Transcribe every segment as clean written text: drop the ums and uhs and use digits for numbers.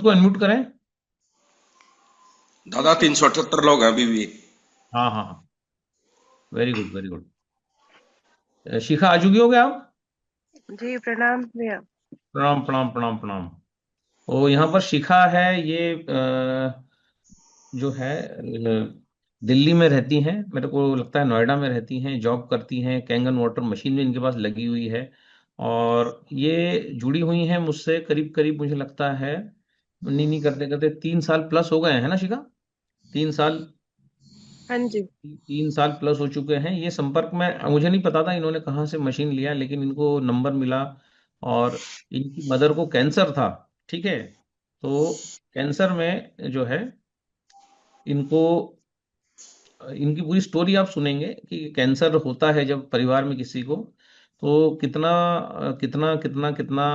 को अनम्यूट करें। दादा 378 लोग हैं अभी भी। हाँ हाँ हाँ, वेरी गुड वेरी गुड। शिखा आ चुकी हो गया आप? जी प्रणाम भैया। प्रणाम प्रणाम प्रणाम प्रणाम। ओ यहाँ पर शिखा है, ये जो है दिल्ली में रहती हैं, मेरे को लगता है नोएडा में रहती हैं, जॉब करती हैं, कैंगन वाटर मशीन भी इनके पास लगी हुई है। और ये जुड़ी हुई हैं मुझसे करीब करीब, मुझे लगता है नहीं नहीं करते करते 3 साल प्लस हो गए हैं ना शिखा? 3 साल, हाँ जी। 3 साल प्लस हो चुके हैं ये संपर्क में। मुझे नहीं पता था इन्होंने कहाँ से मशीन लिया, लेकिन इनको नंबर मिला। और इनकी मदर को कैंसर था, ठीक है? तो कैंसर में जो है इनको, इनकी पूरी स्टोरी आप सुनेंगे कि कैंसर होता है जब परिवार में किसी को, तो कितना कितना कितना कितना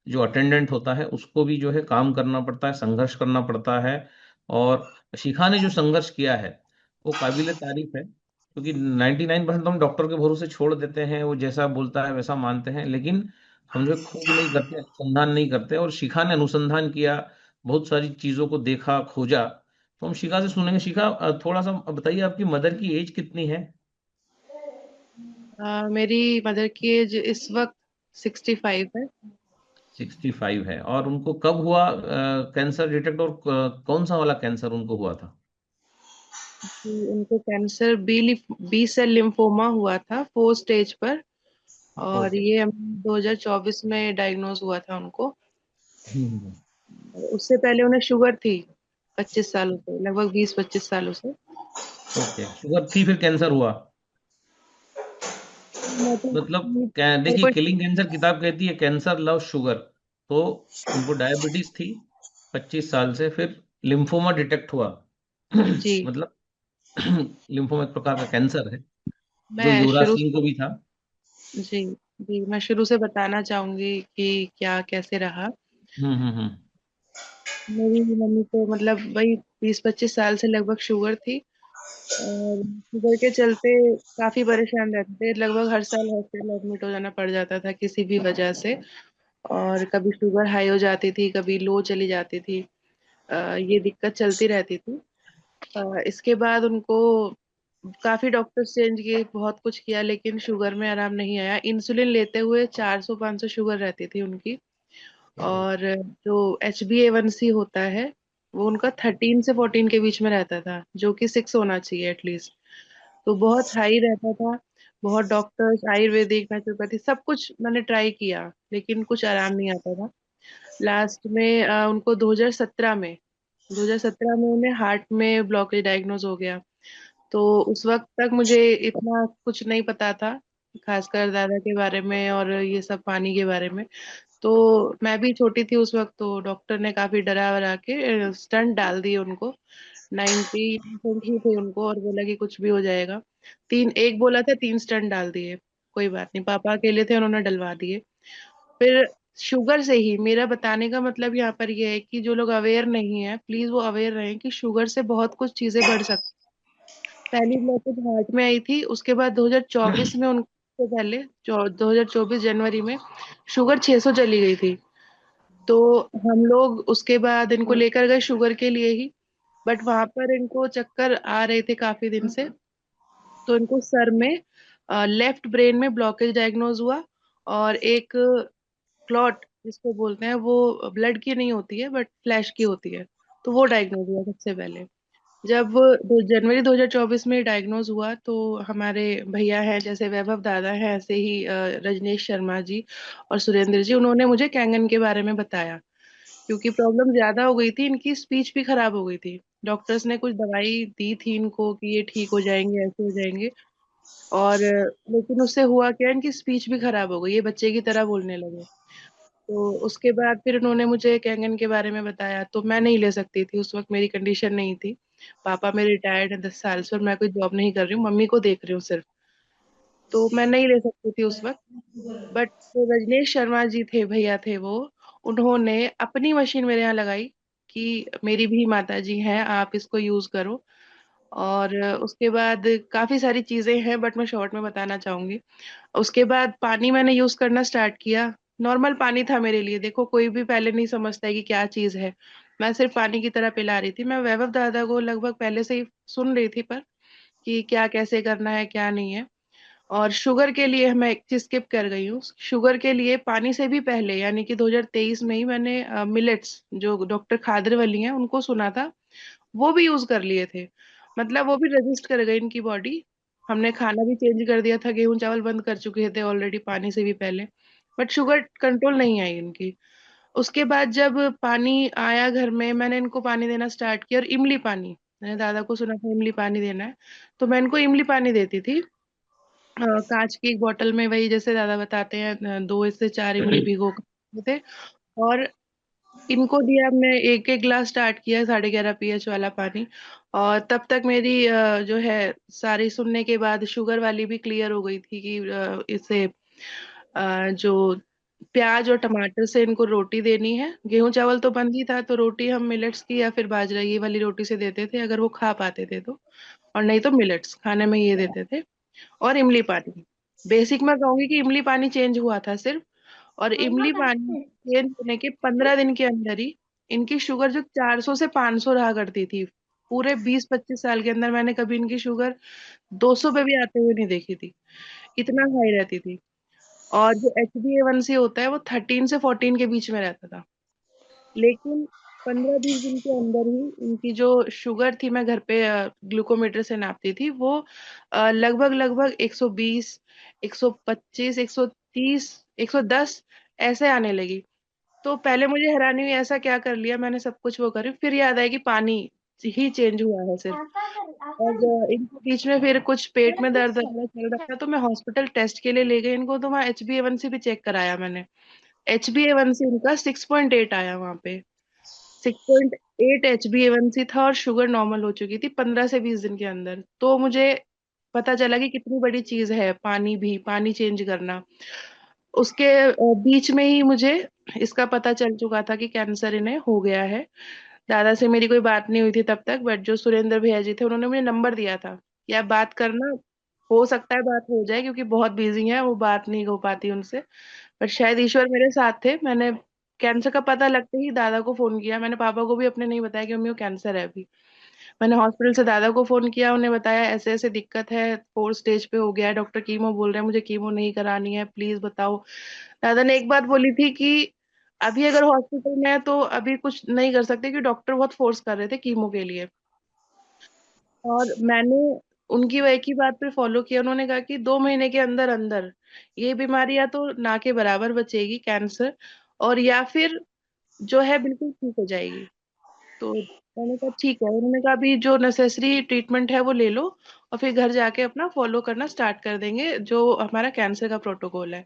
जो अटेंडेंट होता है उसको भी जो है काम करना पड़ता है, संघर्ष करना पड़ता है। और शिखा ने जो संघर्ष किया है वो काबिले तारीफ है, क्योंकि 99% हम डॉक्टर के भरोसे छोड़ देते हैं, वो जैसा बोलता है वैसा मानते हैं, लेकिन हम जो है खोज नहीं करते, अनुसंधान नहीं करते। और शिखा ने अनुसंधान किया, बहुत सारी चीजों को देखा, खोजा। तो हम शिखा से सुनेंगे। शिखा, थोड़ा सा बताइए आपकी मदर की एज कितनी है? मेरी मदर की एज इस वक्त 65 है। 65 है। और उनको कब हुआ कैंसर डिटेक्ट, और कौन सा वाला कैंसर उनको हुआ था? कि उनको कैंसर बी सेल लिम्फोमा हुआ था 4 स्टेज पर। और ओके। ये 2024 में डायग्नोज हुआ था उनको। हम्म। उससे पहले उन्हें शुगर थी 25 सालों से, लगभग 20-25 सालों से। ओके, शुगर थी फिर कैंसर हुआ? मैं तो मतलब मेरे देखिए, को किलिंग कैंसर किताब कहती है कैंसर लव शुगर। तो उनको डायबिटीज थी 25 साल से, फिर लिम्फोमा डिटेक्ट हुआ। जी। मतलब लिम्फोमा एक प्रकार का कैंसर है, जो मैं युवराज शुरू सिंह को भी था। जी जी मैं शुरू से बताना चाहूंगी कि क्या कैसे रहा। हम्म। मेरी मम्मी को मतलब वही 20-25 साल से लगभग शुगर थी। और शुगर के चलते काफी परेशान रहते थे, लगभग हर साल हॉस्पिटल एडमिट हो जाना पड़ जाता था किसी भी वजह से। और कभी शुगर हाई हो जाती थी, कभी लो चली जाती थी। ये दिक्कत चलती रहती थी। इसके बाद उनको काफी डॉक्टर्स चेंज किए, बहुत कुछ किया, लेकिन शुगर में आराम नहीं आया। इंसुलिन लेते हुए 400-500 शुगर रहती थी उनकी। और जो HbA1c होता है वो उनका 13 से 14 के बीच में रहता था, जो कि 6 होना चाहिए एटलीस्ट। तो बहुत हाई रहता था। बहुत डॉक्टर्स, आयुर्वेदिक, नेचुरोपैथी, सब कुछ मैंने ट्राई किया, लेकिन कुछ आराम नहीं आता था। लास्ट में उनको 2017 में उन्हें हार्ट में ब्लॉकेज डायग्नोज हो गया। तो उस वक्त तक मुझे इतना कुछ नहीं पता था, खासकर दादा के बारे में और ये सब पानी के बारे में। तो मैं भी छोटी थी उस वक्त, तो डॉक्टर ने काफी डरा वरा के स्टंट डाल दिए उनको। 90% ही थे उनको, और बोला कि कुछ भी हो जाएगा। एक बोला था, 3 स्टंट डाल दिए। कोई बात नहीं, पापा अकेले थे, उन्होंने डलवा दिए। फिर शुगर से ही, मेरा बताने का मतलब यहाँ पर ये है कि जो लोग अवेयर नहीं है, प्लीज वो अवेयर रहें कि शुगर से बहुत कुछ चीजें बढ़ सकती। पहली ब्लॉकेज हार्ट में आई थी, उसके बाद 2024 में उनको, पहले 2024 जनवरी में शुगर 600 चली गई थी। तो हम लोग उसके बाद इनको लेकर गए शुगर के लिए ही। बट वहां पर इनको चक्कर आ रहे थे काफी दिन से। तो इनको सर में, लेफ्ट ब्रेन में ब्लॉकेज डायग्नोज हुआ। और एक क्लॉट जिसको बोलते हैं, वो ब्लड की नहीं होती है बट फ्लैश की होती है। तो वो डायग्नोज हुआ सबसे पहले। जब जनवरी 2024 में डायग्नोज हुआ, तो हमारे भैया हैं, जैसे वैभव दादा हैं, ऐसे ही रजनीश शर्मा जी और सुरेंद्र जी, उन्होंने मुझे कैंगन के बारे में बताया। क्योंकि प्रॉब्लम ज्यादा हो गई थी, इनकी स्पीच भी खराब हो गई थी। डॉक्टर्स ने कुछ दवाई दी थी इनको कि ये ठीक हो जाएंगे, ऐसे हो जाएंगे। और लेकिन उससे हुआ क्या, इनकी स्पीच भी खराब हो गई, ये बच्चे की तरह बोलने लगे। तो उसके बाद फिर उन्होंने मुझे कैंगन के बारे में बताया, तो मैं नहीं ले सकती थी, उस वक्त मेरी कंडीशन नहीं थी। पापा मेरे रिटायर्ड हैं 10 साल से, और मैं कोई जॉब नहीं कर रही हूँ, मम्मी को देख रही हूँ सिर्फ। तो मैं नहीं ले सकती थी उस वक्त। बट जो रजनीश शर्मा जी थे, भैया थे वो, उन्होंने अपनी मशीन मेरे यहाँ लगाई कि मेरी भी माता जी हैं, आप इसको यूज करो। और उसके बाद काफी सारी चीजें हैं, बट मैं शॉर्ट में बताना चाहूंगी। उसके बाद पानी मैंने यूज करना स्टार्ट किया। नॉर्मल पानी था मेरे लिए, देखो कोई भी पहले नहीं समझता है कि क्या चीज है। मैं सिर्फ पानी की तरह पिला रही थी। मैं वैभव दादा को लगभग पहले से ही सुन रही थी, पर कि क्या कैसे करना है क्या नहीं है। और शुगर के लिए मैं एक चीज स्किप कर गई हूँ। शुगर के लिए पानी से भी पहले यानी कि 2023 में ही मैंने मिलेट्स जो डॉक्टर खादरवली हैं उनको सुना था, वो भी यूज कर लिए थे। मतलब वो भी रजिस्ट कर गई इनकी बॉडी। हमने खाना भी चेंज कर दिया था, गेहूं चावल बंद कर चुके थे ऑलरेडी पानी से भी पहले, बट शुगर कंट्रोल नहीं आई इनकी। उसके बाद जब पानी आया घर में, मैंने इनको पानी देना स्टार्ट किया, और इमली पानी, मैंने दादा को सुना था इमली पानी देना है, तो मैं इनको इमली पानी देती थी। कांच की एक बोतल में, वही जैसे दादा बताते हैं 2 से 4 इमली भिगो कर थे। और इनको दिया हमने, एक एक ग्लास स्टार्ट किया 11.5 pH वाला पानी। और तब तक मेरी जो है सारी सुनने के बाद शुगर वाली भी क्लियर हो गई थी कि इसे जो प्याज और टमाटर से इनको रोटी देनी है। गेहूं चावल तो बंद ही था, तो रोटी हम मिलेट्स की या फिर बाजरा ये वाली रोटी से देते थे अगर वो खा पाते थे तो, और नहीं तो मिलेट्स खाने में ये देते थे। और इमली पानी, बेसिक मैं कहूंगी कि इमली पानी चेंज हुआ था सिर्फ। और इमली पानी चेंज होने के 15 दिन के अंदर ही इनकी शुगर जो 400 से 500 रहा करती थी, पूरे 20-25 साल के अंदर मैंने कभी इनकी शुगर 200 पे भी आते हुए नहीं देखी थी। इतना हाई रहती थी। और जो HbA1c होता है वो 13 से 14 के बीच में रहता था। लेकिन 15-20 दिन के अंदर ही इनकी जो शुगर थी, मैं घर पे ग्लूकोमीटर से नापती थी, वो लगभग लगभग 120, 125, 130, 110 ऐसे आने लगी। तो पहले मुझे हैरानी हुई, ऐसा क्या कर लिया मैंने, सब कुछ वो करी, फिर याद आया कि पानी ही चेंज हुआ है सिर्फ। और इनको बीच में फिर कुछ पेट में दर्द वगैरह चल रहा था, तो मैं हॉस्पिटल टेस्ट के लिए ले गई इनको, तो वहाँ HbA1c भी चेक कराया मैंने। HbA1c इनका 6.8 आया वहां पे। 6.8 HbA1c था, और शुगर नॉर्मल हो चुकी थी 15 से 20 दिन के अंदर। तो मुझे पता चला कि कितनी बड़ी चीज है पानी भी, पानी चेंज करना। उसके बीच में ही मुझे इसका पता चल चुका था कि कैंसर इन्हें हो गया है। दादा से मेरी कोई बात नहीं हुई थी तब तक, बट जो सुरेंद्र भैया जी थे उन्होंने मुझे नंबर दिया था कि आप बात करना, हो सकता है बात हो जाए, क्योंकि बहुत बिजी है वो, बात नहीं हो पाती उनसे। पर शायद ईश्वर मेरे साथ थे। मैंने कैंसर का पता लगते ही दादा को फोन किया। मैंने पापा को भी अपने नहीं बताया कि मम्मी को कैंसर है अभी। मैंने हॉस्पिटल से दादा को फोन किया, उन्हें बताया ऐसे ऐसे दिक्कत है, 4th स्टेज पे हो गया है, डॉक्टर कीमो बोल रहे हैं, मुझे कीमो नहीं करानी है, प्लीज बताओ। दादा ने एक बात बोली थी कि अभी अगर हॉस्पिटल में है तो अभी कुछ नहीं कर सकते, कि डॉक्टर बहुत फोर्स कर रहे थे कीमो के लिए। और मैंने उनकी वो एक ही बात पे फॉलो किया। उन्होंने कहा कि 2 महीने के अंदर अंदर ये बीमारी या तो ना के बराबर बचेगी कैंसर, और या फिर जो है बिल्कुल ठीक हो जाएगी। तो मैंने कहा ठीक है। उन्होंने कहा अभी जो नेसेसरी ट्रीटमेंट है वो ले लो, और फिर घर जाके अपना फॉलो करना स्टार्ट कर देंगे जो हमारा कैंसर का प्रोटोकॉल है।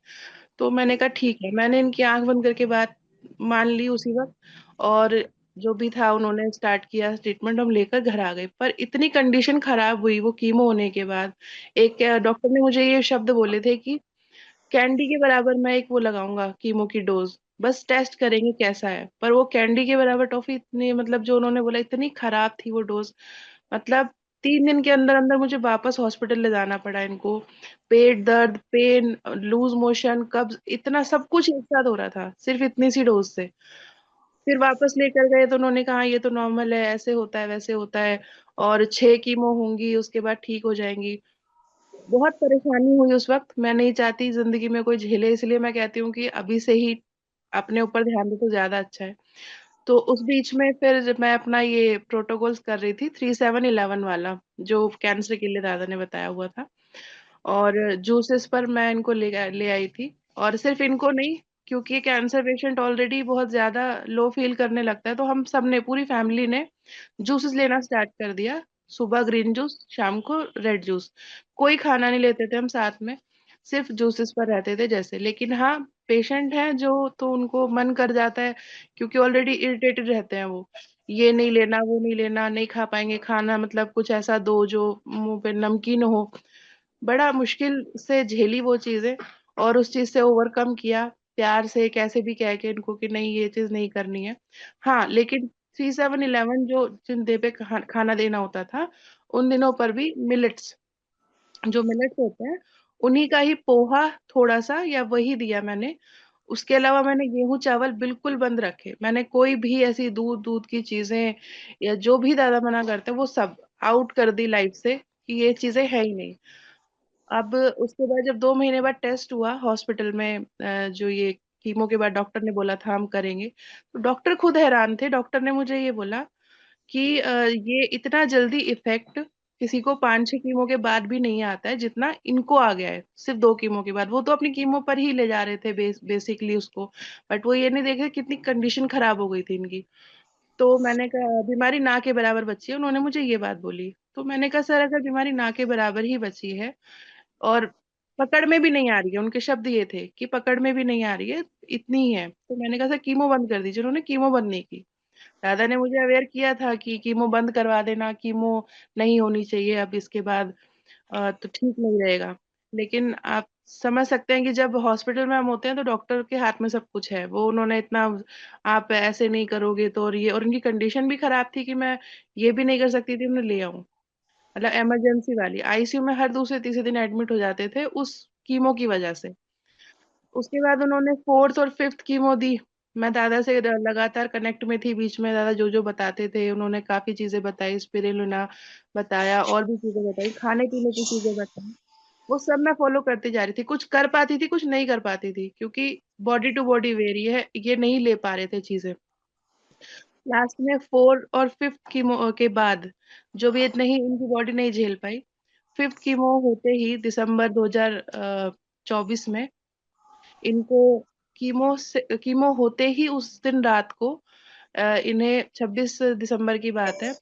तो मैंने कहा ठीक है। मैंने इनकी आंख बंद करके बात मान ली उसी वक्त, और जो भी था उन्होंने स्टार्ट किया ट्रीटमेंट, हम लेकर घर आ गए। पर इतनी कंडीशन खराब हुई वो कीमो होने के बाद। एक डॉक्टर ने मुझे ये शब्द बोले थे कि कैंडी के बराबर मैं एक वो लगाऊंगा कीमो की डोज, बस टेस्ट करेंगे कैसा है। पर वो कैंडी के बराबर टॉफी इतनी, मतलब जो उन्होंने बोला, इतनी खराब थी वो डोज। मतलब 3 दिन के अंदर अंदर मुझे वापस हॉस्पिटल ले जाना पड़ा इनको। पेट दर्द, पेन, लूज मोशन, कब्ज, इतना सब कुछ एक साथ हो रहा था सिर्फ इतनी सी डोज से। फिर वापस लेकर गए तो उन्होंने कहा ये तो नॉर्मल है, ऐसे होता है वैसे होता है, और 6 कीमो होंगी उसके बाद ठीक हो जाएंगी। बहुत परेशानी हुई उस वक्त। मैं नहीं चाहती जिंदगी में कोई झेले, इसलिए मैं कहती हूँ कि अभी से ही अपने ऊपर ध्यान दे तो ज्यादा अच्छा है। तो उस बीच में फिर जब मैं अपना ये प्रोटोकॉल्स कर रही थी 3711 वाला, जो कैंसर के लिए दादा ने बताया हुआ था, और जूसेस पर मैं इनको ले ले आई थी। और सिर्फ इनको नहीं, क्योंकि कैंसर पेशेंट ऑलरेडी बहुत ज्यादा लो फील करने लगता है, तो हम सब ने, पूरी फैमिली ने जूसेस लेना स्टार्ट कर दिया। सुबह ग्रीन जूस, शाम को रेड जूस। कोई खाना नहीं लेते थे हम साथ में, सिर्फ जूसेस पर रहते थे जैसे। लेकिन हाँ, पेशेंट हैं जो, तो उनको मन कर जाता है, क्योंकि ऑलरेडी इरिटेटेड रहते हैं वो, ये नहीं लेना वो नहीं लेना, नहीं खा पाएंगे खाना, मतलब कुछ ऐसा दो जो मुंह पे नमकीन हो। बड़ा मुश्किल से झेली वो चीजें, और उस चीज से ओवरकम किया, प्यार से कैसे भी कह के इनको कि नहीं ये चीज नहीं करनी है। हाँ, लेकिन 3711 जो जिन डे पे खाना देना होता था, उन दिनों पर भी मिलेट्स, जो मिलेट्स होते हैं, उन्हीं का ही पोहा थोड़ा सा या वही दिया मैंने। उसके अलावा मैंने गेहूं चावल बिल्कुल बंद रखे। मैंने कोई भी ऐसी दूध दूध की चीजें या जो भी दादा मना करते हैं वो सब आउट कर दी लाइफ से, कि ये चीजें है ही नहीं। अब उसके बाद जब 2 महीने बाद टेस्ट हुआ हॉस्पिटल में, जो ये कीमो के बाद डॉक्टर ने बोला था हम करेंगे, तो डॉक्टर खुद हैरान थे। डॉक्टर ने मुझे ये बोला कि ये इतना जल्दी इफेक्ट किसी को 5-6 कीमो के बाद भी नहीं आता है जितना इनको आ गया है सिर्फ 2 कीमो के बाद। वो तो अपनी कीमो पर ही ले जा रहे थे बेसिकली उसको, बट वो ये नहीं देख रहे कितनी कंडीशन खराब हो गई थी इनकी। तो मैंने कहा बीमारी ना के बराबर बची है, उन्होंने मुझे ये बात बोली। तो मैंने कहा सर अगर बीमारी ना के बराबर ही बची है और पकड़ में भी नहीं आ रही है, उनके शब्द ये थे कि पकड़ में भी नहीं आ रही है, इतनी ही है, तो मैंने कहा सर कीमो बंद कर दीजिए। उन्होंने कीमो बंद नहीं की। दादा ने मुझे अवेयर किया था कि कीमो बंद करवा देना, कीमो नहीं होनी चाहिए अब इसके बाद, तो ठीक नहीं रहेगा। लेकिन आप समझ सकते हैं कि जब हॉस्पिटल में हम होते हैं तो डॉक्टर के हाथ में सब कुछ है। वो उन्होंने इतना, आप ऐसे नहीं करोगे तो, और ये, और उनकी कंडीशन भी खराब थी कि मैं ये भी नहीं कर सकती थी उन्हें ले आऊं। मतलब इमरजेंसी वाली आईसीयू में हर दूसरे तीसरे दिन एडमिट हो जाते थे उस कीमो की वजह से। उसके बाद उन्होंने फोर्थ और फिफ्थ कीमो दी। मैं दादा से लगातार कनेक्ट में थी, बीच में दादा जो जो बताते थे उन्होंने काफी चीजें बताई, स्पिरुलिना बताया, और भी चीजें बताई, खाने पीने की चीजें बताई। वो सब मैं फॉलो करती जा रही थी, कुछ कर पाती थी कुछ नहीं कर पाती थी, क्योंकि बॉडी टू बॉडी वेरी है, ये नहीं ले पा रहे थे चीजें। लास्ट में 4 और 5th कीमो के बाद जो भी नहीं, इनकी बॉडी नहीं झेल पाई। 5th कीमो होते ही दिसंबर 2024 में इनको, कीमो होते ही उस दिन रात को, इन्हें 26 दिसंबर की बात है,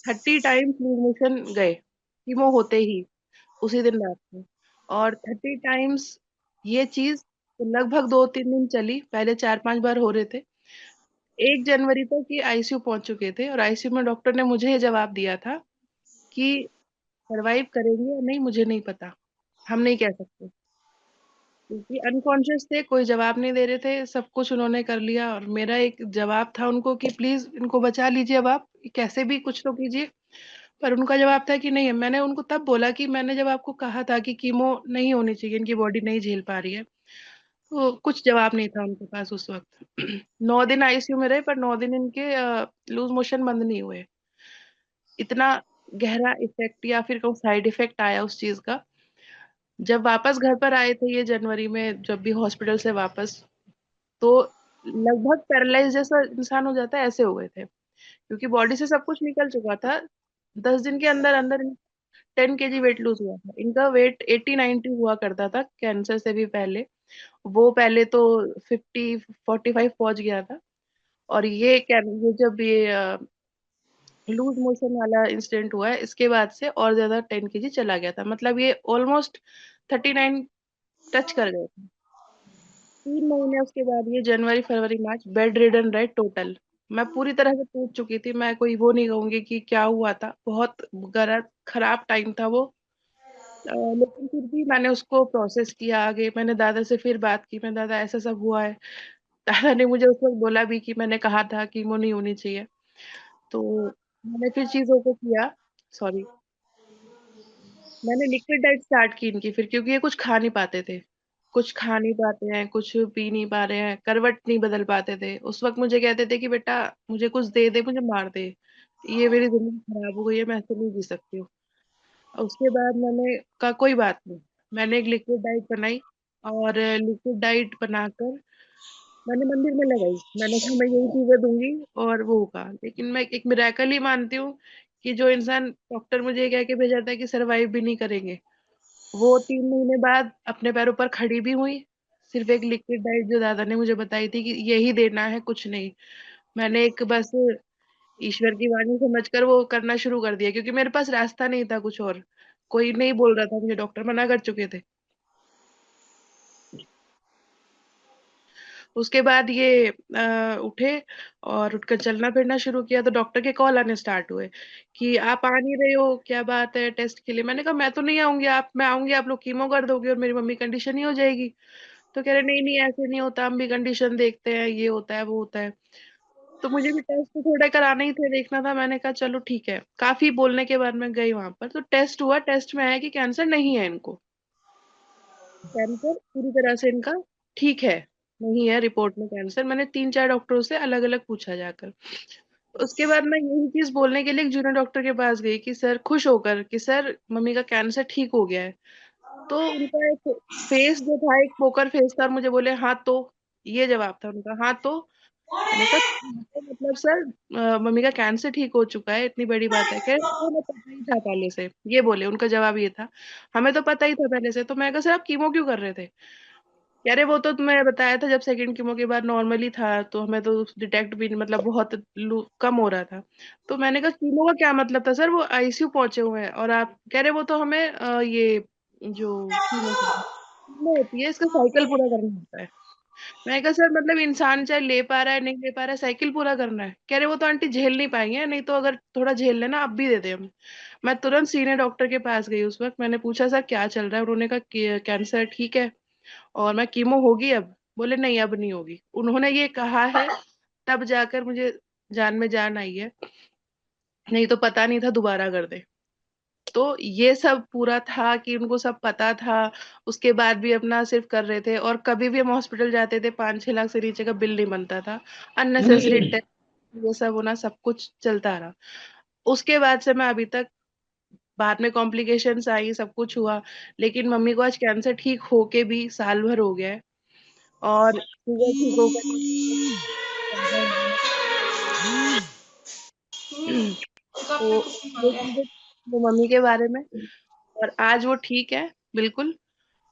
30 टाइम्स लूज मोशन गए कीमो होते ही उसी दिन रात में। और 30 टाइम्स ये चीज लगभग 2-3 दिन चली, पहले 4-5 बार हो रहे थे। 1 जनवरी तक ये आईसीयू पहुंच चुके थे, और आईसीयू में डॉक्टर ने मुझे ये जवाब दिया था कि सरवाइव करेंगे या नहीं मुझे नहीं पता, हम नहीं कह सकते। क्योंकि अनकॉन्शियस थे, कोई जवाब नहीं दे रहे थे, सब कुछ उन्होंने कर लिया, और मेरा एक जवाब था उनको कि प्लीज इनको बचा लीजिए, अब आप कैसे भी कुछ तो कीजिए। पर उनका जवाब था कि नहीं है। मैंने उनको तब बोला कि मैंने जब आपको कहा था कि कीमो नहीं होनी चाहिए, इनकी बॉडी नहीं झेल पा रही है, तो कुछ जवाब नहीं था उनके पास उस वक्त। 9 दिन आईसीयू में रहे, पर 9 दिन इनके लूज मोशन बंद नहीं हुए। इतना गहरा इफेक्ट या फिर कहूँ साइड इफेक्ट आया उस चीज का। जब वापस घर पर आए थे ये जनवरी में, जब भी हॉस्पिटल से वापस, तो लगभग पैरालाइज जैसा इंसान हो जाता है ऐसे हो गए थे, क्योंकि बॉडी से सब कुछ निकल चुका था। 10 दिन के अंदर अंदर 10 kg वेट लूज हुआ था। इनका वेट 80-90 हुआ करता था कैंसर से भी पहले। वो पहले तो 50-45 पहुंच गया था। और ये जब ये लूज मोशन वाला इंसिडेंट हुआ है, इसके बाद से और ज्यादा 10 kg चला गया था। मतलब ये ऑलमोस्ट 39 टच कर गए थे। 3 महीने उसके बाद ये जनवरी फरवरी मार्च बेड रिडन रहे टोटल। मैं पूरी तरह से टूट चुकी थी, मैं कोई वो नहीं कहूंगी कि क्या हुआ था, बहुत गलत खराब टाइम था वो। लेकिन फिर भी मैंने उसको प्रोसेस किया आगे। मैंने दादा से फिर बात की, मैं दादा ऐसा सब हुआ है। दादा ने मुझे उस वक्त बोला भी कि मैंने कहा था कीमो नहीं होनी चाहिए। तो मैंने फिर चीजों को किया, सॉरी, मैंने लिक्विड डाइट स्टार्ट की इनकी फिर, क्योंकि ये कुछ खा नहीं पाते थे। कुछ खा नहीं पाते हैं, कुछ पी नहीं पा रहे हैं, करवट नहीं बदल पाते थे। उस वक्त मुझे कहते थे कि बेटा मुझे कुछ दे दे, मुझे मार दे, ये मेरी जिंदगी खराब हो गई है, मैं ऐसे नहीं जी सकती हूँ। और उसके बाद मैंने कहा कोई बात नहीं, मैंने एक लिक्विड डाइट बनाई। और लिक्विड डाइट बनाकर मैंने मंदिर में लगाई। मैंने कहा मैं यही चीजें दूंगी और वो होगा। लेकिन मैं एक मिराकल ही मानती हूँ कि जो इंसान, डॉक्टर मुझे ये कह के भेजा था कि सरवाइव भी नहीं करेंगे, वो 3 महीने बाद अपने पैरों पर खड़ी भी हुई। सिर्फ एक लिक्विड डाइट जो दादा ने मुझे बताई थी कि यही देना है, कुछ नहीं। मैंने एक बस ईश्वर की वाणी समझकर वो करना शुरू कर दिया, क्योंकि मेरे पास रास्ता नहीं था कुछ और। कोई नहीं बोल रहा था मुझे, डॉक्टर मना कर चुके थे। उसके बाद ये उठे और उठकर चलना फिरना शुरू किया, तो डॉक्टर के कॉल आने स्टार्ट हुए कि आप आ नहीं रहे हो, क्या बात है, टेस्ट के लिए। मैंने कहा मैं तो नहीं आऊंगी, आप, मैं आऊंगी आप लोग कीमो कर दोगे और मेरी मम्मी कंडीशन ही हो जाएगी। तो कह रहे नहीं नहीं ऐसे नहीं होता, हम भी कंडीशन देखते हैं, ये होता है वो होता है। तो मुझे भी टेस्ट तो थोड़े कराने ही थे, देखना था। मैंने कहा चलो ठीक है। काफी बोलने के बाद मैं गई वहां पर, तो टेस्ट हुआ। टेस्ट में है कि कैंसर नहीं है इनको, कैंसर पूरी तरह से इनका ठीक है। नहीं है रिपोर्ट में कैंसर। मैंने 3-4 डॉक्टरों से अलग अलग पूछा जाकर। उसके बाद मैं यही चीज बोलने के लिए एक जूनियर डॉक्टर के पास गई कि सर, खुश होकर कि सर मम्मी का कैंसर ठीक हो गया है। तो उनका एक फेस जो था, एक पोकर फेस था, और मुझे बोले हाँ तो, ये जवाब था उनका, हाँ तो। मैंने कहा तो मतलब सर, मम्मी का कैंसर ठीक हो चुका है, इतनी बड़ी बात है? कह वो हमें पता ही था पहले से, ये बोले। उनका जवाब ये था, हमें तो पता ही था पहले से। तो मैं कहा सर, आप कीमो क्यों कर रहे थे? कह रहे वो तो तुम्हें बताया था, जब सेकंड कीमो के बाद नॉर्मली था, तो हमें तो डिटेक्ट भी मतलब बहुत कम हो रहा था। तो मैंने कहा कीमो का क्या मतलब था सर, वो आईसीयू पहुंचे हुए हैं। और आप कह रहे वो तो हमें ये जो कीमो होती है, इसका साइकिल पूरा करना होता है। मैं कहा सर, मतलब इंसान चाहे ले पा रहा है नहीं ले पा रहा है, साइकिल पूरा करना है? कह रहे वो तो आंटी झेल नहीं पाएंगे, नहीं तो अगर थोड़ा झेल लेना अब भी दे दे हम। मैं तुरंत सीनियर डॉक्टर के पास गई उस वक्त। मैंने पूछा सर क्या चल रहा है? उन्होंने कहा कि कैंसर ठीक है और मैं कीमो होगी अब? बोले नहीं, अब नहीं होगी। उन्होंने ये कहा है तब जाकर मुझे जान में जान आई है, नहीं तो पता नहीं था दोबारा कर दे। तो ये सब पूरा था कि उनको सब पता था। उसके बाद भी अपना सिर्फ कर रहे थे, और कभी भी हम हॉस्पिटल जाते थे 5-6 लाख से नीचे का बिल नहीं बनता था। अननेसेसरी टेस्ट, ये सब होना, सब कुछ चलता रहा। उसके बाद से मैं अभी तक, बाद में कॉम्प्लिकेशंस आई, सब कुछ हुआ, लेकिन मम्मी को आज कैंसर ठीक होके भी साल भर हो गया है। और शुगर ठीक होकर तो ये चीजें वो मम्मी के बारे में। और आज वो ठीक है, बिल्कुल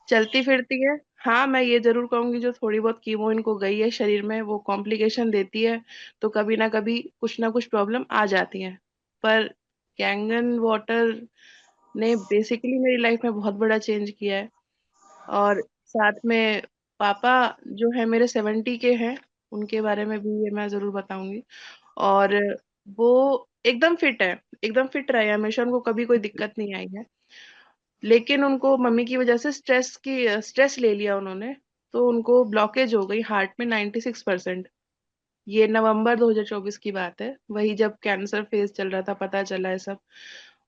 चलती फिरती है। हाँ, मैं ये जरूर कहूंगी, जो थोड़ी बहुत कीमो इनको गई है शरीर में, वो कॉम्प्लिकेशन देती है, तो कभी ना कुछ प्रॉब्लम आ जाती है। पर कैंगन वाटर ने बेसिकली मेरी लाइफ में बहुत बड़ा चेंज किया है। और साथ में पापा जो है मेरे 70 के हैं, उनके बारे में भी ये मैं जरूर बताऊंगी। और वो एकदम फिट है, एकदम फिट रहे हमेशा, उनको कभी कोई दिक्कत नहीं आई है। लेकिन उनको मम्मी की वजह से स्ट्रेस ले लिया उन्होंने, तो उनको ब्लॉकेज हो गई हार्ट में 96%। ये नवंबर 2024 की बात है, वही जब कैंसर फेज चल रहा था, पता चला है सब।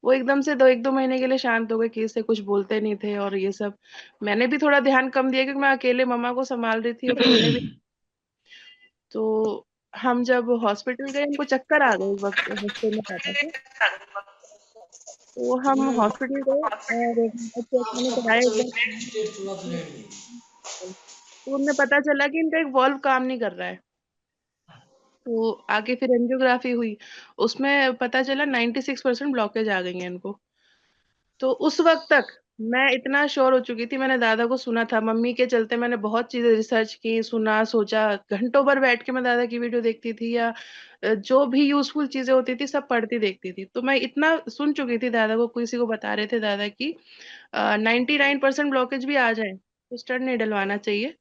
वो एकदम से 1-2 महीने के लिए शांत हो गए, किसी से कुछ बोलते नहीं थे और ये सब। मैंने भी थोड़ा ध्यान कम दिया, क्योंकि मैं अकेले मम्मा को संभाल रही थी और उन्होंने भी। तो हम जब हॉस्पिटल गए, हमको चक्कर आ गए, वक्त हॉस्पिटल में पापा से। तो हम हॉस्पिटल गए और चेक मैंने कराया एक बार। तो उनमें पता चला कि इनका एक वाल्व काम नहीं कर रहा है। तो आगे फिर एंजियोग्राफी हुई, उसमें पता चला 96% ब्लॉकेज आ गई है इनको। तो उस वक्त तक मैं इतना श्योर हो चुकी थी, मैंने दादा को सुना था, मम्मी के चलते मैंने बहुत चीजें रिसर्च की, सुना, सोचा, घंटों भर बैठ के मैं दादा की वीडियो देखती थी, या जो भी यूजफुल चीजें होती थी सब पढ़ती देखती थी। तो मैं इतना सुन चुकी थी, दादा को किसी को बता रहे थे दादा की 99% ब्लॉकेज भी आ जाए तो स्टंट नहीं डलवाना चाहिए,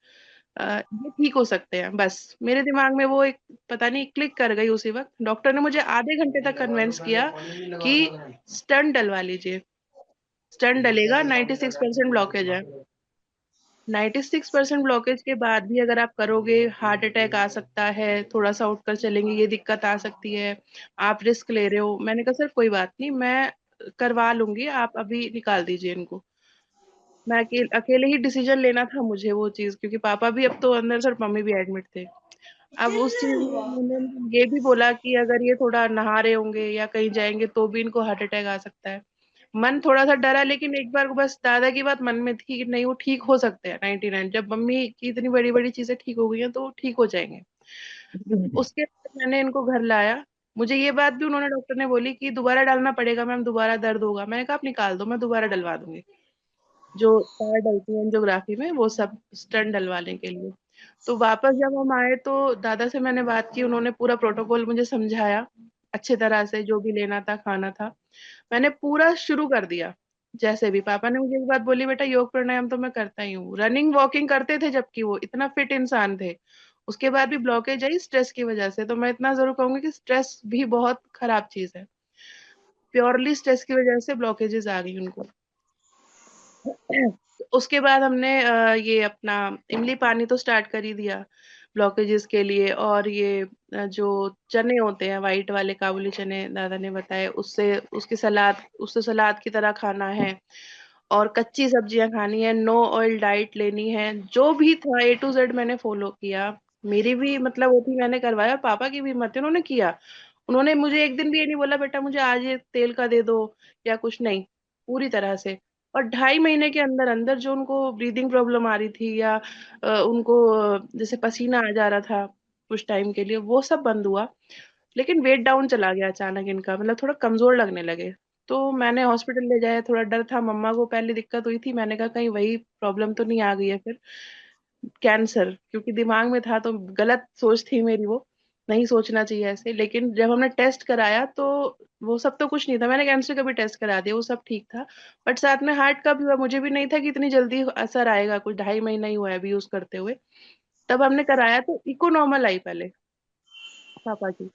ये ठीक हो सकते हैं। बस मेरे दिमाग में वो एक, पता नहीं, क्लिक कर गई उसी वक्त। डॉक्टर ने मुझे आधे घंटे तक कन्विंस किया कि स्टंट डलवा लीजिए, स्टंट डलेगा, 96% ब्लॉकेज है। 96% ब्लॉकेज के बाद भी अगर आप करोगे, हार्ट अटैक आ सकता है, थोड़ा सा उठकर चलेंगे ये दिक्कत आ सकती है, आप रिस्क ले रहे हो। मैंने कहा सर कोई बात नहीं, मैं करवा लूंगी, आप अभी निकाल दीजिए इनको। मैं अकेले ही डिसीजन लेना था मुझे वो चीज, क्योंकि पापा भी अब तो अंदर, सर मम्मी भी एडमिट थे। अब उस चीज में उन्होंने ये भी बोला कि अगर ये थोड़ा नहा रहे होंगे या कहीं जाएंगे तो भी इनको हार्ट अटैक आ सकता है। मन थोड़ा सा डरा, लेकिन एक बार बस दादा की बात मन में थी कि नहीं, वो ठीक हो सकते हैं 99। जब मम्मी की इतनी बड़ी बड़ी चीजें ठीक हो गई हैं तो वो ठीक हो जाएंगे। उसके बाद मैंने इनको घर लाया। मुझे ये बात भी उन्होंने, डॉक्टर ने बोली कि दोबारा डालना पड़ेगा मैम, दोबारा दर्द होगा। मैंने कहा आप निकाल दो, मैं दोबारा डलवा दूंगी। जो तार डलती है एंजियोग्राफी में, वो सब स्टंट डलवाने के लिए। तो वापस जब हम आए तो दादा से मैंने बात की, उन्होंने पूरा प्रोटोकॉल मुझे समझाया अच्छे तरह से, जो भी लेना था खाना था मैंने पूरा शुरू कर दिया। जैसे भी पापा ने मुझे एक बात बोली, बेटा योग प्राणायाम तो मैं करता ही हूँ, रनिंग वॉकिंग करते थे जबकि वो इतना फिट इंसान थे। उसके बाद भी ब्लॉकेज आई स्ट्रेस की वजह से। तो मैं इतना जरूर कहूंगी कि स्ट्रेस भी बहुत खराब चीज है, प्योरली स्ट्रेस की वजह से ब्लॉकेजेस आ गई उनको। उसके बाद हमने ये अपना इमली पानी तो स्टार्ट कर ही दिया ब्लॉकेजेस के लिए। और ये जो चने होते हैं वाइट वाले काबुली चने, दादा ने बताए, उससे उसकी सलाद, उससे सलाद की तरह खाना है। और कच्ची सब्जियां खानी है, नो ऑयल डाइट लेनी है, जो भी था A to Z मैंने फॉलो किया। मेरी भी मतलब वो थी, मैंने करवाया, पापा की भी हिम्मत थी, उन्होंने किया। उन्होंने मुझे एक दिन भी ये नहीं बोला बेटा मुझे आज ये तेल का दे दो या कुछ, नहीं, पूरी तरह से। और 2.5 महीने के अंदर अंदर जो उनको ब्रीदिंग प्रॉब्लम आ रही थी या उनको जैसे पसीना आ जा रहा था कुछ टाइम के लिए, वो सब बंद हुआ। लेकिन वेट डाउन चला गया अचानक इनका, मतलब थोड़ा कमजोर लगने लगे। तो मैंने हॉस्पिटल ले जाया, थोड़ा डर था, मम्मा को पहले दिक्कत हुई थी, मैंने कहा कहीं वही प्रॉब्लम तो नहीं आ गई है फिर कैंसर, क्योंकि दिमाग में था तो गलत सोच थी मेरी वो, नहीं सोचना चाहिए ऐसे। लेकिन जब हमने टेस्ट कराया तो वो सब तो कुछ नहीं था, मैंने कैंसर का भी टेस्ट करा दिया, वो सब ठीक था। बट साथ में हार्ट का भी हुआ, मुझे भी नहीं था कि इतनी जल्दी असर आएगा, कुछ 2.5 महीना ही हुआ है अभी यूज करते हुए। तब हमने कराया तो इको नॉर्मल आई पहले पापा की।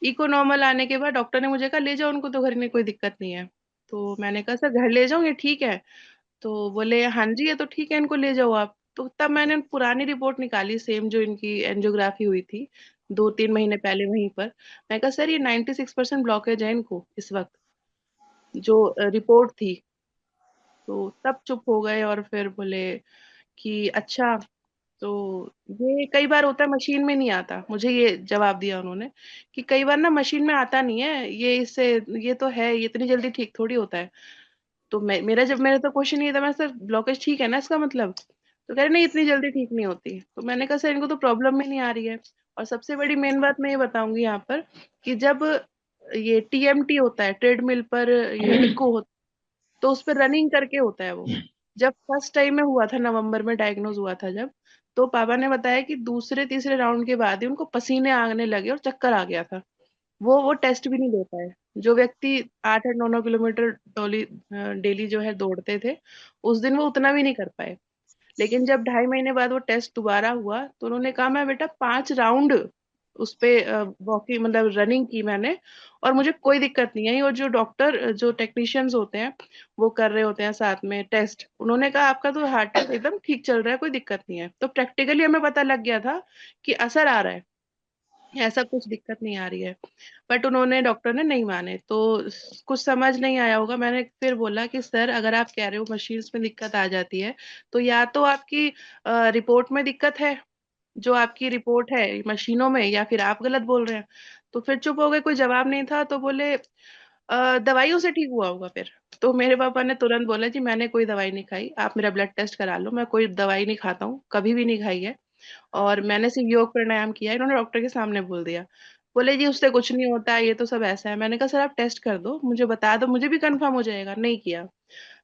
इको नॉर्मल आने के बाद डॉक्टर ने मुझे कहा ले जाओ उनको, तो घर में कोई दिक्कत नहीं है। तो मैंने कहा सर घर ले जाऊं ये ठीक है? तो बोले हाँ जी ये तो ठीक है, इनको ले जाओ आप। तो तब मैंने पुरानी रिपोर्ट निकाली, सेम जो इनकी एंजियोग्राफी हुई थी 2-3 महीने पहले वहीं पर। मैं कहा सर ये 96% ब्लॉकेज है इनको इस वक्त, जो रिपोर्ट थी। तो तब चुप हो गए और फिर बोले कि अच्छा। तो ये कई बार होता है मशीन में नहीं आता, मुझे ये जवाब दिया उन्होंने कि कई बार ना मशीन में आता नहीं है ये, इससे ये तो है, ये इतनी जल्दी ठीक थोड़ी होता है। तो मेरा जब मेरा तो क्वेश्चन ये था, मैं सर ब्लॉकेज ठीक है ना इसका मतलब? तो कह रहे नहीं इतनी जल्दी ठीक नहीं होती। तो मैंने कहा सर इनको तो प्रॉब्लम में नहीं आ रही है। और सबसे बड़ी मेन बात मैं ये बताऊंगी यहाँ पर कि जब ये TMT होता है, ट्रेडमिल पर ये इको होता है, तो उस पर रनिंग करके होता है वो। जब फर्स्ट टाइम में हुआ था, नवंबर में डायग्नोज हुआ था जब, तो पापा ने बताया कि दूसरे तीसरे राउंड के बाद ही उनको पसीने आने लगे और चक्कर आ गया था। वो टेस्ट भी नहीं दे पाए। जो व्यक्ति 8-8 9 9 किलोमीटर डोली डेली जो है दौड़ते थे, उस दिन वो उतना भी नहीं कर पाए। लेकिन जब 2.5 महीने बाद वो टेस्ट दोबारा हुआ तो उन्होंने कहा मैं बेटा 5 राउंड उस पे वॉकिंग मतलब रनिंग की मैंने, और मुझे कोई दिक्कत नहीं आई। और जो डॉक्टर जो टेक्नीशियंस होते हैं वो कर रहे होते हैं साथ में टेस्ट, उन्होंने कहा आपका तो हार्ट एकदम ठीक चल रहा है, कोई दिक्कत नहीं है। तो प्रैक्टिकली हमें पता लग गया था कि असर आ रहा है, ऐसा कुछ दिक्कत नहीं आ रही है। बट उन्होंने डॉक्टर ने नहीं माने, तो कुछ समझ नहीं आया होगा। मैंने फिर बोला कि सर अगर आप कह रहे हो मशीन्स में दिक्कत आ जाती है, तो या तो आपकी रिपोर्ट में दिक्कत है, जो आपकी रिपोर्ट है मशीनों में, या फिर आप गलत बोल रहे हैं। तो फिर चुप हो गए, कोई जवाब नहीं था। तो बोले दवाइयों से ठीक हुआ होगा फिर। तो मेरे पापा ने तुरंत बोला जी मैंने कोई दवाई नहीं खाई, आप मेरा ब्लड टेस्ट करा लो, मैं कोई दवाई नहीं खाता हूँ, कभी भी नहीं खाई है। और मैंने सिर्फ योग प्राणायाम किया है। इन्होंने डॉक्टर के सामने बोल दिया। बोले जी उससे कुछ नहीं होता है, ये तो सब ऐसा है। मैंने कहा सर आप टेस्ट कर दो, मुझे बता दो, मुझे भी कंफर्म हो जाएगा। नहीं किया।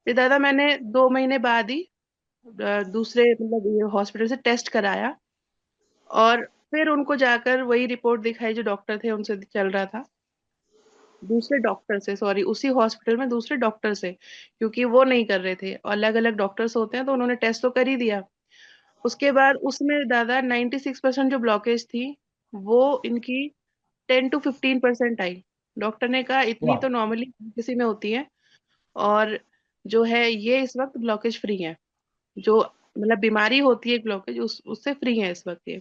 फिर दादा मैंने 2 महीने बाद ही दूसरे मतलब ये हॉस्पिटल से टेस्ट कराया, और फिर उनको जाकर वही रिपोर्ट दिखाई जो डॉक्टर थे उनसे चल रहा था। दूसरे डॉक्टर से, सॉरी, उसी हॉस्पिटल में दूसरे डॉक्टर से, क्योंकि वो नहीं कर रहे थे, अलग अलग डॉक्टर्स होते हैं, तो उन्होंने टेस्ट तो कर ही दिया। उसके बाद उसमें दादा 96% जो ब्लॉकेज थी वो इनकी 10 to 15% आई। डॉक्टर ने कहा इतनी वाह। तो नॉर्मली किसी में होती है, और जो है ये इस वक्त ब्लॉकेज फ्री है। जो मतलब बीमारी होती है ब्लॉकेज उससे फ्री है इस वक्त ये।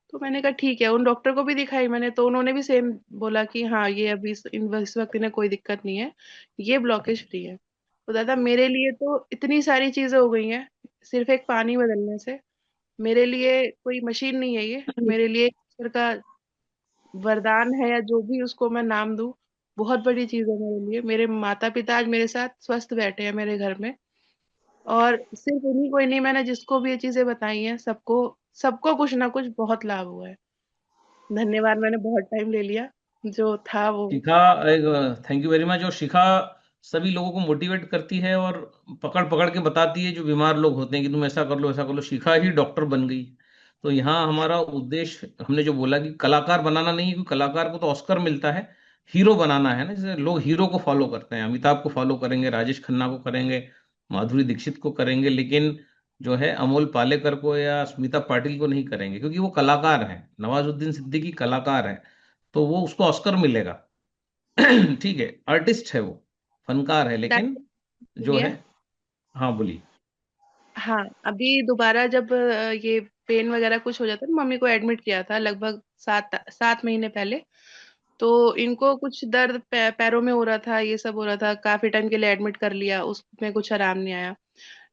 तो मैंने कहा ठीक है, उन डॉक्टर को भी दिखाई मैंने, तो उन्होंने भी सेम बोला कि हाँ ये अभी इस वक्त इन्हें कोई दिक्कत नहीं है, ये ब्लॉकेज फ्री है। तो दादा मेरे लिए तो इतनी सारी चीजें हो गई हैं सिर्फ एक पानी बदलने से। मेरे लिए कोई मशीन नहीं है ये, मेरे लिए ईश्वर का वरदान है, या जो भी उसको मैं नाम दूं, बहुत बड़ी चीज है मेरे लिए। मेरे माता पिता आज मेरे साथ स्वस्थ बैठे हैं मेरे घर में, और सिर्फ उन्हीं को ही नहीं, मैंने जिसको भी ये चीजें बताई हैं सबको, सबको कुछ ना कुछ बहुत लाभ हुआ है। धन्यवाद, मैंने बहुत टाइम ले लिया, जो था वो। शिखा, थैंक यू वेरी मच। और शिखा सभी लोगों को मोटिवेट करती है और पकड़ पकड़ के बताती है जो बीमार लोग होते हैं कि तुम ऐसा कर लो ऐसा कर लो। शिखा ही डॉक्टर बन गई। तो यहाँ हमारा उद्देश्य, हमने जो बोला कि कलाकार बनाना नहीं है, क्योंकि कलाकार को तो ऑस्कर मिलता है, हीरो बनाना है ना। जैसे लोग हीरो को फॉलो करते हैं, अमिताभ को फॉलो करेंगे, राजेश खन्ना को करेंगे, माधुरी दीक्षित को करेंगे, लेकिन जो है अमोल पालेकर को या स्मिता पाटिल को नहीं करेंगे, क्योंकि वो कलाकार है। नवाजुद्दीन सिद्दीकी कलाकार है, तो वो उसको ऑस्कर मिलेगा। ठीक है, आर्टिस्ट है वो, फनकार है, लेकिन जो है। है। हाँ बोलिए। हाँ, अभी दोबारा जब ये पेन वगैरह कुछ हो जाता है, मम्मी को एडमिट किया था लगभग 7-7 महीने पहले। तो इनको कुछ दर्द पैरों में हो रहा था, ये सब हो रहा था, काफी टाइम के लिए एडमिट कर लिया, उसमें कुछ आराम नहीं आया।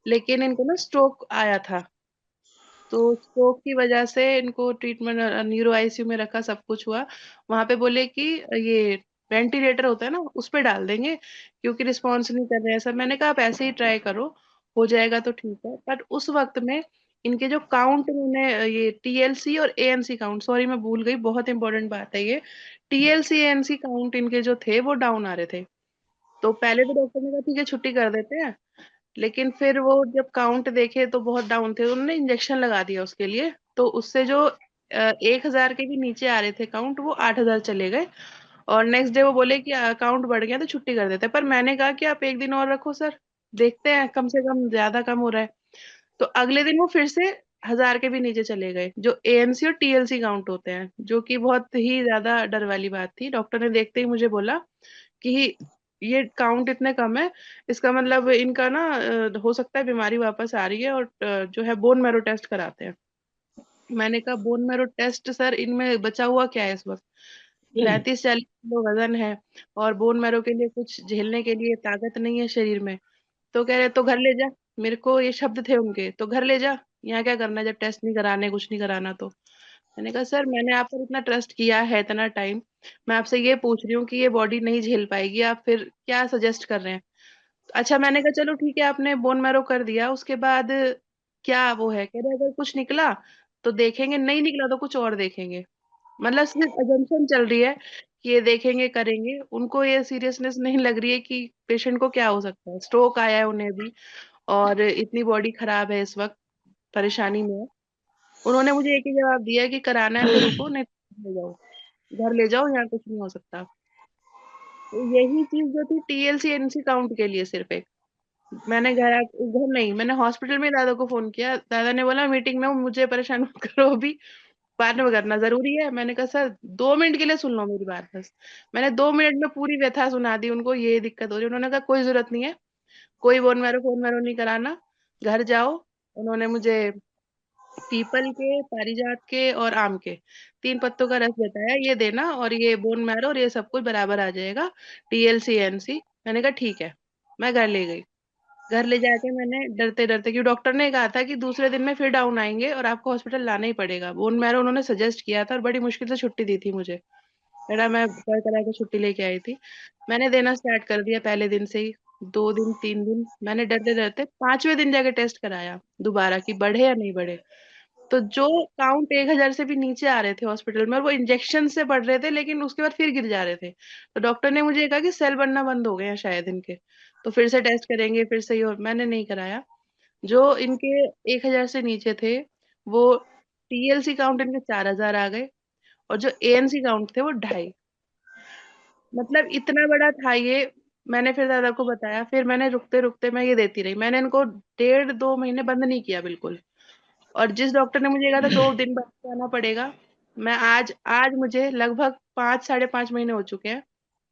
लेकिन इनको ना स्ट्रोक आया था। तो स्ट्रोक की वजह से इनको ट्रीटमेंट न्यूरो आईसीयू में रखा, सब कुछ हुआ। वहां पे बोले कि ये वेंटिलेटर होता है ना, उस पे डाल देंगे, क्योंकि रिस्पॉन्स नहीं कर रहे हैं सब। मैंने कहा आप ऐसे ही ट्राई करो, हो जाएगा तो ठीक है। बट उस वक्त में इनके जो काउंट, उन्होंने ये टीएलसी और एएनसी काउंट, सॉरी मैं भूल गई, बहुत इंपॉर्टेंट बात है ये। टीएलसी एएनसी काउंट इनके जो थे वो डाउन आ रहे थे। तो पहले तो डॉक्टर ने कहा ठीक है छुट्टी कर देते हैं। लेकिन फिर वो जब काउंट देखे तो बहुत डाउन थे, उन्होंने इंजेक्शन लगा दिया उसके लिए। तो उससे जो 1,000 के भी नीचे आ रहे थे काउंट, वो 8,000 चले गए। और नेक्स्ट डे वो बोले कि काउंट बढ़ गया तो छुट्टी कर देते हैं। पर मैंने कहा कि आप एक दिन और रखो सर, देखते हैं, कम से कम ज्यादा कम हो रहा है। तो अगले दिन वो फिर से 1,000 के भी नीचे चले गए, जो एएनसी और टीएलसी काउंट होते हैं, जो कि बहुत ही ज्यादा डर वाली बात थी। डॉक्टर ने देखते ही मुझे बोला कि ये काउंट इतने कम है, इसका मतलब इनका ना हो सकता है बीमारी वापस आ रही है, और जो है बोन मैरो टेस्ट कराते हैं। मैंने कहा बोन मैरो टेस्ट सर, इनमें बचा हुआ क्या है इस वक्त? 35-40 किलो वजन है, और बोन मैरो के लिए कुछ झेलने के लिए ताकत नहीं है शरीर में। तो कह रहे तो घर ले जा। मेरे को ये शब्द थे उनके, तो घर ले जा, यहाँ क्या करना है जब टेस्ट नहीं कराने, कुछ नहीं कराना तो। मैंने कहा सर मैंने आप पर इतना ट्रस्ट किया है इतना टाइम, मैं आपसे ये पूछ रही हूँ कि ये बॉडी नहीं झेल पाएगी, आप फिर क्या सजेस्ट कर रहे हैं? अच्छा, मैंने कहा चलो ठीक है, आपने बोन मैरो कर दिया, उसके बाद क्या वो है? कह रहे अगर कुछ निकला तो देखेंगे, नहीं निकला तो कुछ और देखेंगे। मतलब सिर्फ अजम्पशन चल रही है कि ये देखेंगे करेंगे, उनको ये सीरियसनेस नहीं लग रही है कि पेशेंट को क्या हो सकता है। स्ट्रोक आया है उन्हें भी, और इतनी बॉडी खराब है इस वक्त, परेशानी में है। उन्होंने मुझे एक ही जवाब दिया है कि कराना है तो रुको, नहीं तो ले जाओ, घर ले जाओ, यहाँ कुछ नहीं हो सकता। तो यही चीज जो थी टीएलसी एनसी काउंट के लिए सिर्फ एक, मैंने घर नहीं, मैंने हॉस्पिटल में दादा को फोन किया, दादा ने बोला मीटिंग में हूँ, मुझे परेशान मत करो अभी, बाद में करना जरूरी है। मैंने कहा सर 2 मिनट के लिए सुन लो मेरी बात बस। मैंने 2 मिनट में पूरी व्यथा सुना दी उनको, ये दिक्कत हो रही है। उन्होंने कहा कोई जरूरत नहीं है, कोई बोन मैरो फोन मैरो नहीं कराना, घर जाओ। उन्होंने मुझे पीपल के, पारिजात के और आम के 3 पत्तों का रस बताया, ये देना, और ये बोन मैरो और ये सब कुछ बराबर आ जाएगा, टीएलसी एनसी। मैंने कहा ठीक है। मैं घर ले गई। घर ले जाके मैंने डरते डरते, क्योंकि डॉक्टर ने कहा था कि दूसरे दिन में फिर डाउन आएंगे और आपको हॉस्पिटल लाना ही पड़ेगा, बोन मैरो उन्होंने सजेस्ट किया था, और बड़ी मुश्किल से छुट्टी दी थी मुझे। बेटा मैं कर करा के छुट्टी लेके आई थी। मैंने देना स्टार्ट कर दिया पहले दिन से ही। 2 दिन 3 दिन मैंने डरते डरते 5वें दिन जाके टेस्ट कराया दोबारा, कि बढ़े या नहीं बढ़े। तो जो काउंट 1,000 से भी नीचे आ रहे थे हॉस्पिटल में, और वो इंजेक्शन से बढ़ रहे थे, लेकिन उसके बाद फिर गिर जा रहे थे। तो डॉक्टर ने मुझे कहा कि सेल बनना बंद हो गए हैं शायद इनके, तो फिर से टेस्ट करेंगे, फिर सही हो। मैंने नहीं कराया। जो इनके 1,000 से नीचे थे, वो टीएलसी काउंट इनके 4,000 आ गए, और जो एएनसी काउंट थे वो 2.5। मतलब इतना बड़ा था ये। मैंने फिर दादा को बताया, फिर मैंने रुकते रुकते मैं ये देती रही, मैंने इनको 1.5-2 महीने बंद नहीं किया बिल्कुल। और जिस डॉक्टर ने मुझे कहा था 2 दिन बाद जाना पड़ेगा, मैं आज आज मुझे लगभग 5-5.5 महीने हो चुके हैं,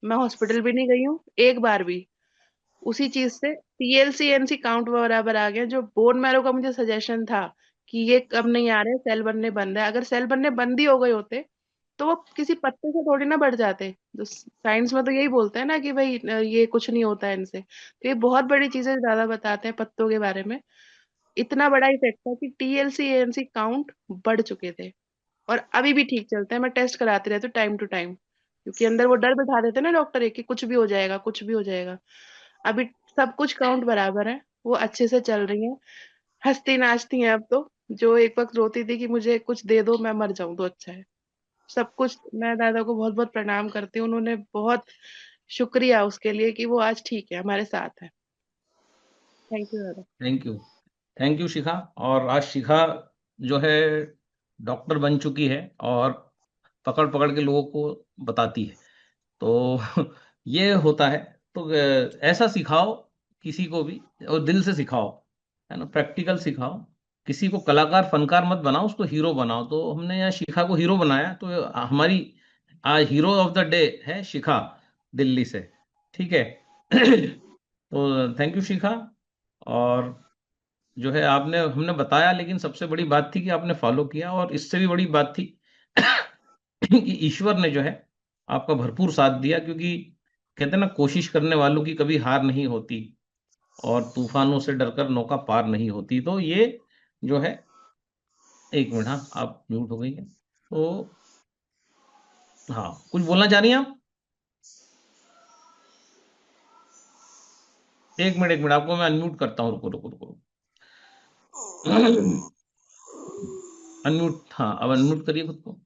मैं हॉस्पिटल भी नहीं गई हूँ एक बार भी। उसी चीज से टीएलसी एनसी काउंट बराबर आ गया। जो बोन मैरो का मुझे सजेशन था कि ये कब नहीं आ रहे, सेल बनने बंद है, अगर सेल बनने बंद ही हो गए होते तो वो किसी पत्ते से थोड़ी ना बढ़ जाते। जो साइंस में तो यही बोलते हैं ना कि भाई ये कुछ नहीं होता है इनसे। तो ये बहुत बड़ी चीजें ज्यादा बताते हैं पत्तों के बारे में। इतना बड़ा इफेक्ट था कि टीएलसी एएनसी काउंट बढ़ चुके थे, और अभी भी ठीक चलते हैं। मैं टेस्ट कराती रहती हूँ टाइम टू टाइम, क्योंकि अंदर वो डर बिठा देते हैं ना डॉक्टर एक, कि कुछ भी हो जाएगा, कुछ भी हो जाएगा। अभी सब कुछ काउंट बराबर है, वो अच्छे से चल रही है, हंसती नाचती हैं अब तो। जो एक वक्त रोती थी कि मुझे कुछ दे दो मैं मर जाऊं तो अच्छा है, सब कुछ। मैं दादा को बहुत बहुत प्रणाम करती हूँ, उन्होंने बहुत शुक्रिया उसके लिए कि वो आज ठीक है, हमारे साथ है। थैंक यू दादा। Thank you. थैंक यू शिखा। और आज शिखा जो है डॉक्टर बन चुकी है, और पकड़ पकड़ के लोगों को बताती है। तो ये होता है। तो ऐसा सिखाओ किसी को भी, और दिल से सिखाओ, है ना, प्रैक्टिकल सिखाओ। किसी को कलाकार फनकार मत बनाओ, उसको हीरो बनाओ। तो हमने यहाँ शिखा को हीरो बनाया, तो हमारी आज हीरो ऑफ द डे है शिखा, दिल्ली से। ठीक है। तो थैंक यू शिखा। और जो है आपने हमने बताया, लेकिन सबसे बड़ी बात थी कि आपने फॉलो किया, और इससे भी बड़ी बात थी कि ईश्वर ने जो है आपका भरपूर साथ दिया, क्योंकि कहते हैं ना, कोशिश करने वालों की कभी हार नहीं होती, और तूफानों से डरकर नौका पार नहीं होती। तो ये जो है, एक मिनट, हाँ आप म्यूट हो गई है तो, हाँ कुछ बोलना चाह रही हैं आप? एक मिनट, एक मिनट, आपको मैं अनम्यूट करता हूँ, रुको रुको रुको। अनम्यूट, हाँ अब अनम्यूट करिए खुद को।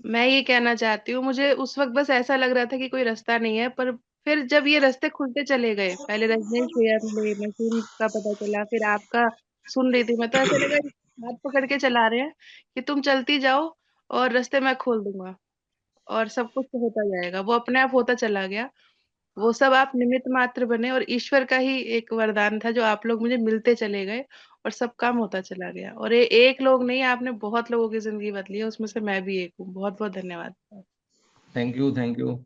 मैं ये कहना चाहती हूँ, मुझे उस वक्त बस ऐसा लग रहा था कि कोई रास्ता नहीं है, पर फिर जब ये रास्ते खुलते चले गए, पहले रजनीश भैया मिले, मशीन का पता चला, फिर आपका सुन रही थी मैं, तो ऐसा लगा कि हाथ पकड़ के चला रहे हैं कि तुम चलती जाओ और रास्ते मैं खोल दूंगा और सब कुछ होता जाएगा। वो अपने आप होता चला गया। वो सब आप निमित्त मात्र बने, और ईश्वर का ही एक वरदान था जो आप लोग मुझे मिलते चले गए, और सब काम होता चला गया। और ये एक लोग नहीं, आपने बहुत लोगों की जिंदगी बदली है, उसमें से मैं भी एक हूँ। बहुत बहुत धन्यवाद। Thank you, thank you.